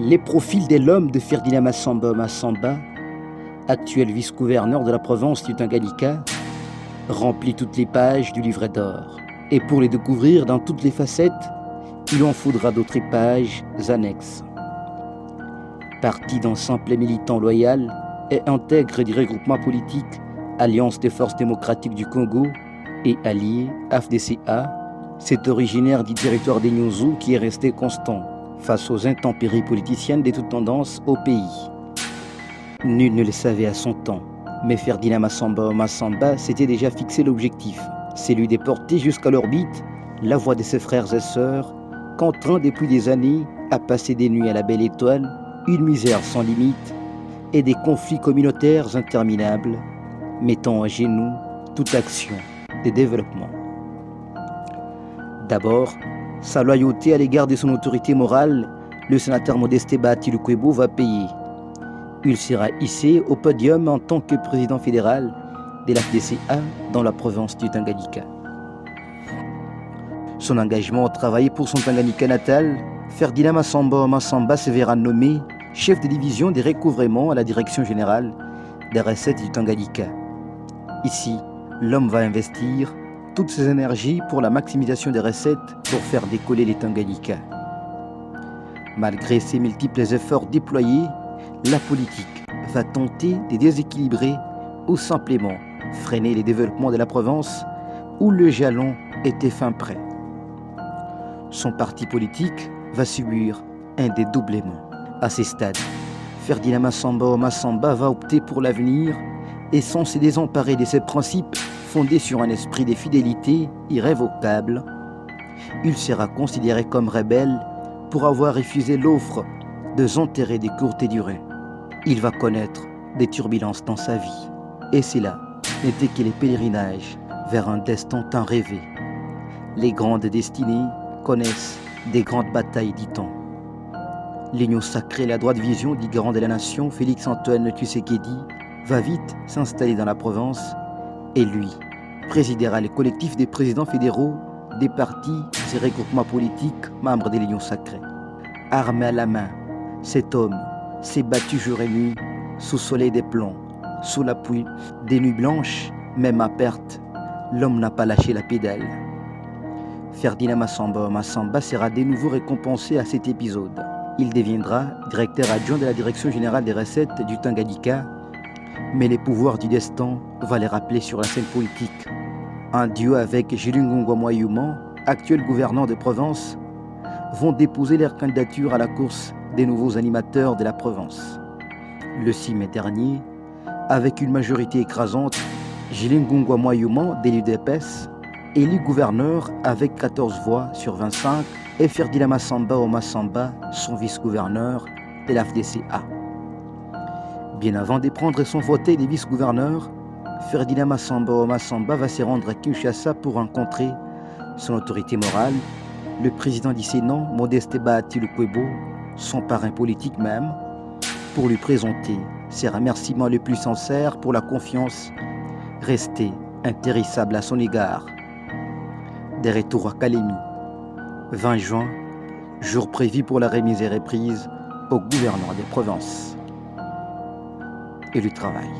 Les profils de l'homme de Ferdinand Massamba, actuel vice-gouverneur de la province du Tanganyika, remplit toutes les pages du livret d'or. Et pour les découvrir dans toutes les facettes, il en faudra d'autres pages annexes. Parti d'un simple militant loyal et intègre du regroupement politique Alliance des forces démocratiques du Congo et allié AFDCA, c'est originaire du territoire des Nyonzo qui est resté constant face aux intempéries politiciennes de toutes tendances au pays. Nul ne le savait à son temps, mais Ferdinand Massamba s'était déjà fixé l'objectif, celui de porter jusqu'à l'orbite la voix de ses frères et sœurs, contraints depuis des années à passer des nuits à la belle étoile, une misère sans limite et des conflits communautaires interminables, mettant à genoux toute action de développement. D'abord, sa loyauté à l'égard de son autorité morale, le sénateur Modeste Bahati Lukwebo va payer. Il sera hissé au podium en tant que président fédéral de la FDCA dans la province du Tanganyika. Son engagement à travailler pour son Tanganyika natal, Ferdinand Massamba se verra nommé chef de division des recouvrements à la direction générale des recettes du Tanganyika. Ici, l'homme va investir toutes ses énergies pour la maximisation des recettes pour faire décoller les Tanganyika. Malgré ces multiples efforts déployés, la politique va tenter de déséquilibrer ou simplement freiner les développements de la province où le jalon était fin prêt. Son parti politique va subir un dédoublement. À ces stades, Ferdinand Massamba va opter pour l'avenir et sans se désemparer de ses principes fondés sur un esprit de fidélité irrévocable, il sera considéré comme rebelle pour avoir refusé l'offre de enterrer des courtes durées. Il va connaître des turbulences dans sa vie, et cela n'était que les pèlerinages vers un destin tant rêvé. Les grandes destinées connaissent des grandes batailles, dit-on. L'union sacrée et la droite vision du garant de la nation, Félix-Antoine Tshisekedi, va vite s'installer dans la province et lui présidera le collectif des présidents fédéraux des partis et regroupements politiques membres de l'Union sacrée. Armé à la main, cet homme s'est battu jour et nuit sous soleil des plombs, sous la pluie des nuits blanches, même à perte, l'homme n'a pas lâché la pédale. Ferdinand Massamba sera de nouveau récompensé à cet épisode. Il deviendra directeur adjoint de la direction générale des recettes du Tanganyika, mais les pouvoirs du destin vont les rappeler sur la scène politique. Un duo avec Jules Ngongwa, actuel gouverneur de province, vont déposer leur candidature à la course des nouveaux animateurs de la province. Le 6 mai dernier, avec une majorité écrasante, Jules Ngongwa de l'UDPS, élu gouverneur avec 14 voix sur 25, et Ferdinand Massamba, son vice-gouverneur de la FDCA. Bien avant de prendre son fauteuil de vice-gouverneur, Ferdinand Massamba va se rendre à Kinshasa pour rencontrer son autorité morale, le président du Sénat, Modeste Bahati Lukwebo, son parrain politique même, pour lui présenter ses remerciements les plus sincères pour la confiance restée intéressable à son égard. Des retours à Kalemi, 20 juin, jour prévu pour la remise et reprise au gouverneur des provinces et du travail.